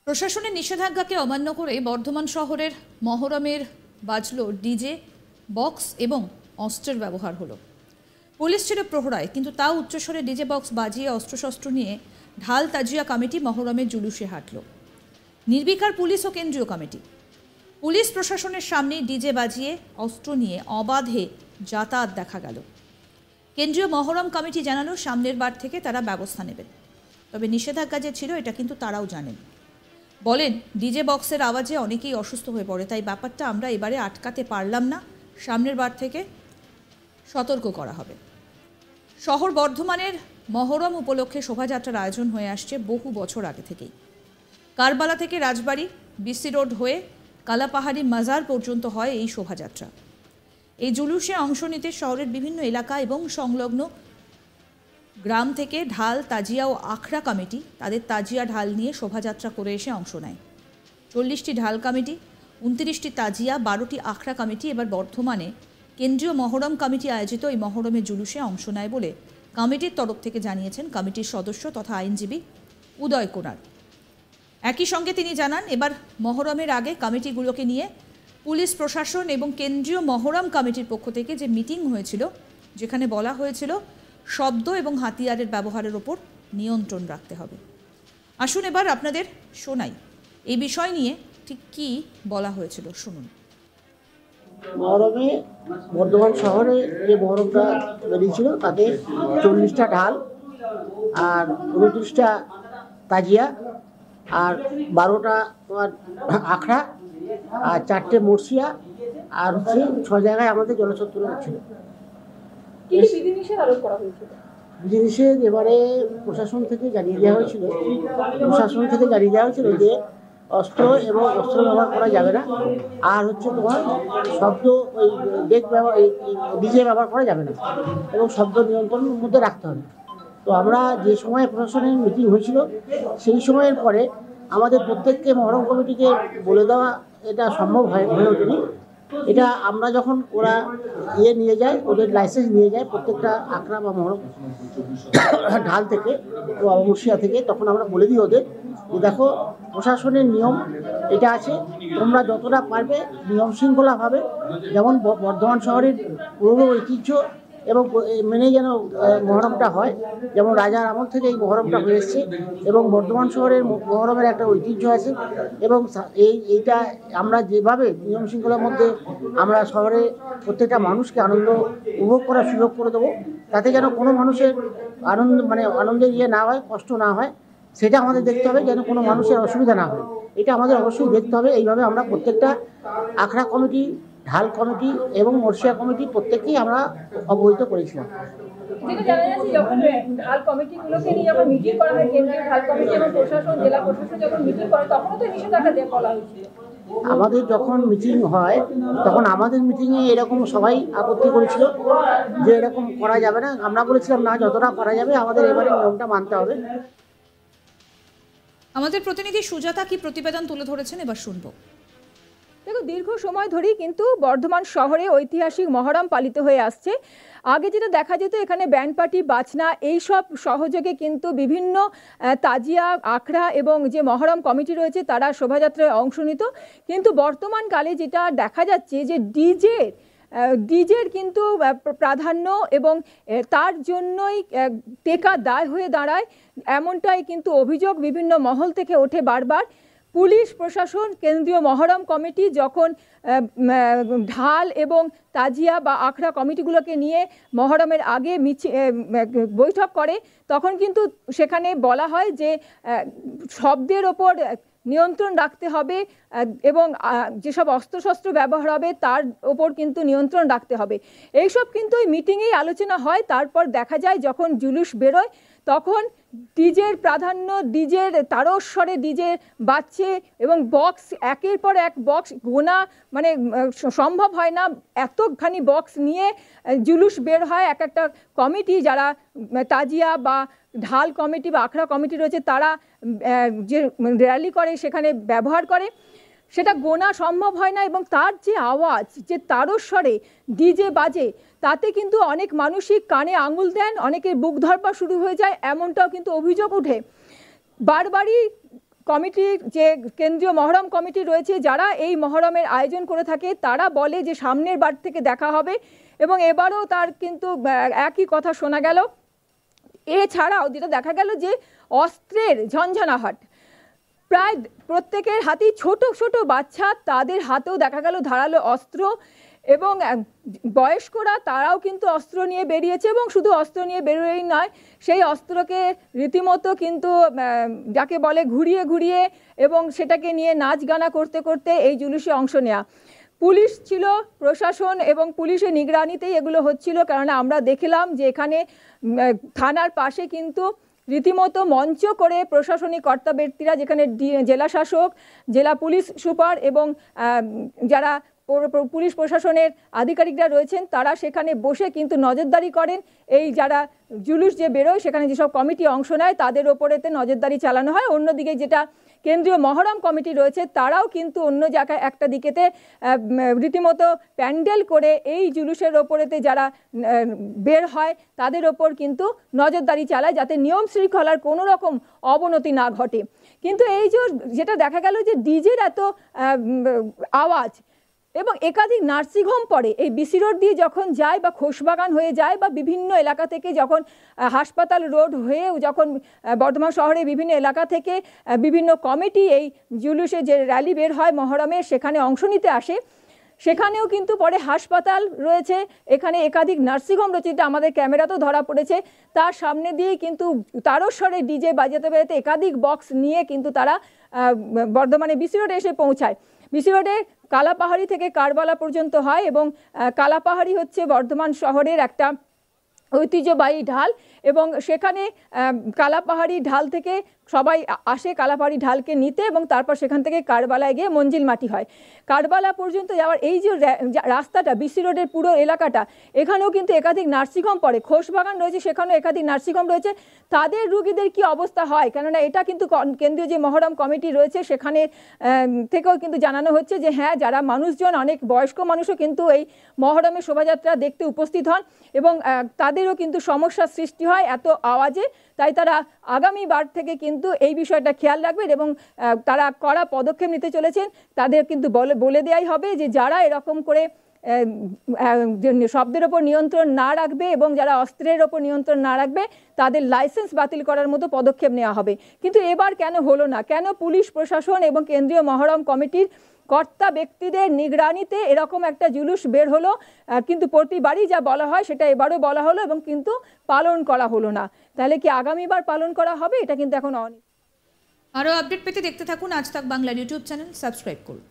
প্রশাসনের নিষেধাজ্ঞাকে অমান্য করে বর্ধমান শহরের মহরমের বাজলো ডিজে বক্স এবং অস্ত্রের ব্যবহার হলো। পুলিশ ছিল প্রহরায়, কিন্তু তাও উচ্চস্বরে ডিজে বক্স বাজিয়ে অস্ত্রশস্ত্র নিয়ে ঢাল তাজিয়া কমিটি মহরমের জুলুসে হাঁটল। নির্বিকার পুলিশ ও কেন্দ্রীয় কমিটি। পুলিশ প্রশাসনের সামনে ডিজে বাজিয়ে অস্ত্র নিয়ে অবাধে যাতায়াত দেখা গেল। কেন্দ্রীয় মহরম কমিটি জানালো সামনের বার থেকে তারা ব্যবস্থা নেবেন। তবে নিষেধাজ্ঞা যে ছিল এটা কিন্তু তারাও জানেন। বলেন, ডিজে বক্সের আওয়াজে অনেকেই অসুস্থ হয়ে পড়ে, তাই ব্যাপারটা আমরা এবারে আটকাতে পারলাম না। সামনের বার থেকে সতর্ক করা হবে। শহর বর্ধমানের মহরম উপলক্ষে শোভাযাত্রার আয়োজন হয়ে আসছে বহু বছর আগে থেকেই। কারবালা থেকে রাজবাড়ি, বিসি রোড হয়ে কালাপাহাড়ি মাজার পর্যন্ত হয় এই শোভাযাত্রা। এই জুলুসে অংশ নিতে শহরের বিভিন্ন এলাকা এবং সংলগ্ন গ্রাম থেকে ঢাল, তাজিয়া ও আখড়া কমিটি তাদের তাজিয়া ঢাল নিয়ে শোভাযাত্রা করে এসে অংশ নেয়। 40টি ঢাল কমিটি, 29টি তাজিয়া, 12টি আখড়া কমিটি এবার বর্ধমানে কেন্দ্রীয় মহরম কমিটি আয়োজিত এই মহরমের জুলুসে অংশ নেয় বলে কমিটির তরফ থেকে জানিয়েছেন কমিটির সদস্য তথা আইনজীবী উদয় কোনার। একই সঙ্গে তিনি জানান, এবার মহরমের আগে কমিটিগুলোকে নিয়ে পুলিশ প্রশাসন এবং কেন্দ্রীয় মহরম কমিটির পক্ষ থেকে যে মিটিং হয়েছিল, যেখানে বলা হয়েছিল শব্দ এবং হাতিয়ারের ব্যবহারের ওপর নিয়ন্ত্রণ রাখতে হবে। আসুন এবার আপনাদের শোনাই এই বিষয় নিয়ে ঠিক কী বলা হয়েছিল, শুনুন। মহরমে বর্ধমান শহরে যে মহরমটা বেরিয়েছিল তাতে 40টা ঢাল আর 29টা তাজিয়া আর 12টা তোমার আখড়া আর 4টে মর্সিয়া আর হচ্ছে 6 জায়গায় আমাদের জনসত্তর ছিল। বিধিনিষেধ এবারে প্রশাসন থেকে জানিয়ে দেওয়া হয়েছিল যে অস্ত্র এবং অস্ত্র ব্যবহার করা যাবে না, আর হচ্ছে তোমার শব্দ ওই ডেক ব্যবহার ডিজে ব্যবহার করা যাবে না এবং শব্দ নিয়ন্ত্রণের মধ্যে রাখতে হবে। তো আমরা যে সময় প্রশাসনের মিটিং হয়েছিল সেই সময়ের পরে আমাদের প্রত্যেককে মহরম কমিটিকে বলে দেওয়া এটা সম্ভব হয়ে ওঠেনি। এটা আমরা যখন ওরা নিয়ে যায়, ওদের লাইসেন্স নিয়ে যায় প্রত্যেকটা আখড়া বা মহরম ঢাল থেকে বা মুর্শিয়া থেকে, তখন আমরা বলে দিই ওদের যে দেখো প্রশাসনের নিয়ম এটা আছে, তোমরা যতটা পারবে নিয়ম শৃঙ্খলাভাবে, যেমন বর্ধমান শহরের পুরনো ঐতিহ্য এবং মেনে যেন মহরমটা হয়, যেমন রাজার আমল থেকে এই মহরমটা হয়ে এসছে এবং বর্ধমান শহরের মহরমের একটা ঐতিহ্য আছে এবং এইটা আমরা যেভাবে নিয়ম শৃঙ্খলার মধ্যে আমরা শহরে প্রত্যেকটা মানুষকে আনন্দ উপভোগ করার সুযোগ করে দেবো, তাতে যেন কোনো মানুষের আনন্দের না হয়, কষ্ট না হয়, সেটা আমাদের দেখতে হবে, যেন কোনো মানুষের অসুবিধা না হয়, এটা আমাদের অবশ্যই দেখতে হবে। এইভাবে আমরা প্রত্যেকটা আখড়া কমিটি, ঢাল কমিটি এবং মর্শিয়া কমিটি প্রত্যেককেই আমরা অবহিত করেছিলাম। আমাদের যখন মিটিং হয় তখন আমাদের মিটিংয়ে এরকম সবাই আপত্তি করেছিল যে এরকম করা যাবে না। আমরা বলেছিলাম না, যতটা করা যাবে আমাদের এবারে নিয়মটা মানতে হবে। আমাদের প্রতিনিধি সুজাতা কি প্রতিবেদন তুলে ধরেছেন, এবার শুনবো। দেখো, দীর্ঘ সময় ধরেই কিন্তু বর্ধমান শহরে ঐতিহাসিক মহরম পালিত হয়ে আসছে। আগে যেটা দেখা যেত, এখানে ব্যান্ড পার্টি, বাজনা এইসব সহযোগে কিন্তু বিভিন্ন তাজিয়া, আখড়া এবং যে মহরম কমিটি রয়েছে তারা শোভাযাত্রায় অংশ নিত। কিন্তু বর্তমানকালে যেটা দেখা যাচ্ছে যে ডিজের কিন্তু প্রাধান্য এবং তার জন্যই টেকা দায় হয়ে দাঁড়ায়, এমনটাই কিন্তু অভিযোগ বিভিন্ন মহল থেকে ওঠে বারবার। পুলিশ প্রশাসন, কেন্দ্রীয় মহরম কমিটি যখন ঢাল এবং তাজিয়া বা আখড়া কমিটিগুলোকে নিয়ে মহরমের আগে বৈঠক করে, তখন কিন্তু সেখানে বলা হয় যে শব্দের ওপর নিয়ন্ত্রণ রাখতে হবে এবং যেসব অস্ত্রশস্ত্র ব্যবহার হবে তার ওপর কিন্তু নিয়ন্ত্রণ রাখতে হবে। এইসব কিন্তু ওই মিটিংয়েই আলোচনা হয়। তারপর দেখা যায় যখন জুলুস বেরোয় তখন ডিজের প্রাধান্য, ডিজের তারস্বরে ডিজে বাজছে এবং বক্স, একের পর এক বক্স গোনা সম্ভব হয় না, এতখানি বক্স নিয়ে জুলুস বের হয়। এক একটা কমিটি, যারা তাজিয়া বা ঢাল কমিটি বা আখড়া কমিটি রয়েছে, তারা যে র্যালি করে সেখানে ব্যবহার করে, সেটা গোনা সম্ভব হয় না এবং তার যে আওয়াজ, যে তারস্বরে ডিজে বাজে, তাতে কিন্তু অনেক মানুষই কানে আঙুল দেন, অনেকের বুক ধরপা শুরু হয়ে যায়, এমনটাও কিন্তু অভিযোগ ওঠে। বারবারই কমিটির যে কেন্দ্রীয় মহরম কমিটি রয়েছে, যারা এই মহরমের আয়োজন করে থাকে, তারা বলে যে সামনের বার থেকে দেখা হবে, এবং এবারও তার কিন্তু একই কথা শোনা গেল। এছাড়াও যেটা দেখা গেল যে অস্ত্রের ঝঞ্ঝানাহাট, প্রায় প্রত্যেকের হাতেই ছোট ছোট বাচ্চা, তাদের হাতেও দেখা গেল ধারালো অস্ত্র, এবং বয়স্করা তারাও কিন্তু অস্ত্র নিয়ে বেরিয়েছে, এবং শুধু অস্ত্র নিয়ে বেরোয়েই নয়, সেই অস্ত্রকে রীতিমতো কিন্তু যাকে বলে ঘুরিয়ে ঘুরিয়ে এবং সেটাকে নিয়ে নাচ গানা করতে করতে এই জুলুসে অংশ নেওয়া। পুলিশ ছিল, প্রশাসন এবং পুলিশের নিগরানিতেই এগুলো হচ্ছিল, কারণ আমরা দেখলাম যে এখানে থানার পাশে কিন্তু রীতিমতো মঞ্চ করে প্রশাসনিক কর্তা ব্যক্তিরা, যেখানে জেলা শাসক, জেলা পুলিশ সুপার এবং যারা পুলিশ প্রশাসনের আধিকারিকরা রয়েছেন, তারা সেখানে বসে কিন্তু নজরদারি করেন। এই যারা জুলুস যে বেরোয়, সেখানে যেসব কমিটি অংশ নেয় তাদের ওপরেতে নজরদারি চালানো হয়। অন্যদিকে যেটা কেন্দ্রীয় মহরম কমিটি রয়েছে, তারাও কিন্তু অন্য জায়গায় একটা দিকেতে রীতিমতো প্যান্ডেল করে এই জুলুসের ওপরেতে যারা বের হয় তাদের ওপর কিন্তু নজরদারি চালায়, যাতে নিয়ম শৃঙ্খলার কোনো রকম অবনতি না ঘটে। কিন্তু এই যেটা দেখা গেল যে ডিজের এত আওয়াজ, এবং একাধিক নার্সিংহোম পড়ে এই বিসি রোড দিয়ে যখন যায়, বা খোশবাগান হয়ে যায়, বা বিভিন্ন এলাকা থেকে যখন হাসপাতাল রোড হয়েও যখন বর্ধমান শহরে বিভিন্ন এলাকা থেকে বিভিন্ন কমিটি এই জুলুসে যে র্যালি বের হয় মহরমে, সেখানে অংশ নিতে আসে, সেখানেও কিন্তু পরে হাসপাতাল রয়েছে, এখানে একাধিক নার্সিংহোম রয়েছে, যেটা আমাদের ক্যামেরাতেও ধরা পড়েছে। তার সামনে দিয়েই কিন্তু তারস্বরে ডিজে বাজাতে বাজাতে একাধিক বক্স নিয়ে কিন্তু তারা বর্ধমানে বিসি রোডে এসে পৌঁছায়। বিসি রোডে কালাপাহাড়ি থেকে কারবালা পর্যন্ত হয়, এবং কালাপাহাড়ি হচ্ছে বর্ধমান শহরের একটা ঐতিহ্যবাহী ঢাল, এবং সেখানে কালাপাহাড়ি ঢাল থেকে সবাই আসে কালাপাহাড়ি ঢালকে নিতে, এবং তারপর সেখান থেকে কারবালায় গিয়ে মঞ্জিল মাটি হয়। কারবালা পর্যন্ত যাওয়ার এই যে রাস্তাটা, বিসি রোডের পুরো এলাকাটা, এখানেও কিন্তু একাধিক নার্সিংহোম পড়ে, খোশবাগান রয়েছে, সেখানেও একাধিক নার্সিংহোম রয়েছে। তাদের রুগীদের কি অবস্থা হয়, কেননা এটা কিন্তু কেন্দ্রীয় যে মহরম কমিটি রয়েছে সেখানে থেকেও কিন্তু জানানো হচ্ছে যে হ্যাঁ, যারা মানুষজন, অনেক বয়স্ক মানুষও কিন্তু এই মহরমের শোভাযাত্রা দেখতে উপস্থিত হন, এবং তাদেরও কিন্তু সমস্যার সৃষ্টি হয় এত আওয়াজে। তাই তারা আগামীবার থেকে কিন্তু এই বিষয়টা খেয়াল রাখবেন, এবং তারা কড়া পদক্ষেপ নিতে চলেছেন। তাদের কিন্তু বলে দেওয়াই হবে যে যারা এরকম করে শব্দের ওপর নিয়ন্ত্রণ না রাখবে এবং যারা অস্ত্রের ওপর নিয়ন্ত্রণ না রাখবে, তাদের লাইসেন্স বাতিল করার মতো পদক্ষেপ নেওয়া হবে। কিন্তু এবার কেন হলো না? কেন পুলিশ প্রশাসন এবং কেন্দ্রীয় মহরম কমিটির কর্তা ব্যক্তিদের নিগরানিতে এরকম একটা জুলুস বের হলো, কিন্তু প্রতিবারই যা বলা হয় সেটা এবারও বলা হলো, এবং কিন্তু পালন করা হলো না। তাহলে কি আগামীবার পালন করা হবে? এটা কিন্তু এখন আরও আপডেট পেতে দেখতে থাকুন আজ তাক বাংলার ইউটিউব চ্যানেল, সাবস্ক্রাইব করুন।